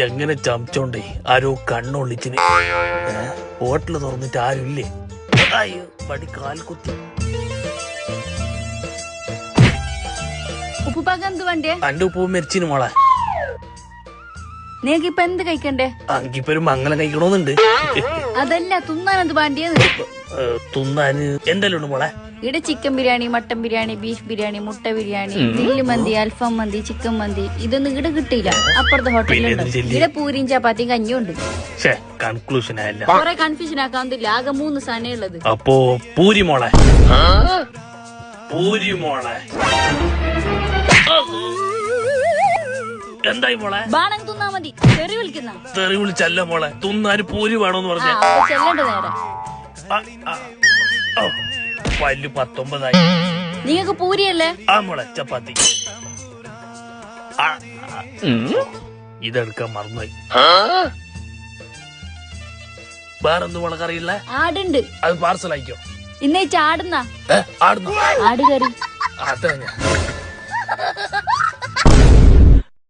എങ്ങനെ ചമച്ചോണ്ടേ ആരോ കണ്ണൊള്ളിച്ചിന്. ഹോട്ടല് തുറന്നിട്ട് ആരുമില്ലേ? അയ്യോ പടി കാൽ കുത്തി. ഉപ്പുപ്പാക്ക് എന്ത് വേണ്ടേ? അന്റെ ഉപ്പ മരിച്ചിന് മോളെ. നീക്ക് ഇപ്പൊ എന്ത് കഴിക്കണ്ടേ? അങ്കിപ്പൊ ഒരു മംഗലം കഴിക്കണോന്നുണ്ട്. അതല്ല തിന്നാൻ എന്ത് വേണ്ടിയത്? തിന്നാന് എന്തെല്ലാം ഉണ്ട് മോളെ? ഇവിടെ chicken biryani, mutton biryani, beef biryani, മുട്ട ബിരിയാണി, ഗ്രില്ല് മന്തി, അൽഫാം മന്തി, ചിക്കൻ മന്തി, ഇതൊന്നും ഇവിടെ കിട്ടിയില്ല. അപ്പുറത്തെ ഹോട്ടലിലുണ്ട്. ഇവിടെ പൂരിയും ചപ്പാത്തിയും കഞ്ഞിയും ഉണ്ട്. കൺക്ലൂഷൻ ആയല്ല. കൊറേ കൺഫ്യൂഷൻ ആക്കാന്നില്ല. ആകെ 3 സാധനേ ഉള്ളത്. അപ്പോ പൂരി മോളെ. പൂരി മോളെ എന്തായി മോളെ? ബാണം തിന്നാ മതി. തെറി വിളിക്കുന്ന തെറി വിളിച്ചല്ല മോളെ, തിന്നാന് പൂരി വേണോന്ന് പറഞ്ഞ ചെല്ലണ്ട നേരെ. പല്ല് 19 നിങ്ങൾക്ക് പൂരിയല്ലേ? ആ മോളെ ചപ്പാത്തി. ഇതെടുക്കാൻ മറന്നുപോയി. വേറെന്ത് മോളെ കറിയില്ല? ആടുണ്ട്. അത് പാർസൽ അയക്കോ? ഇന്നേ ചാടുന്ന ആടുന്നു ആട് കറി. അതെ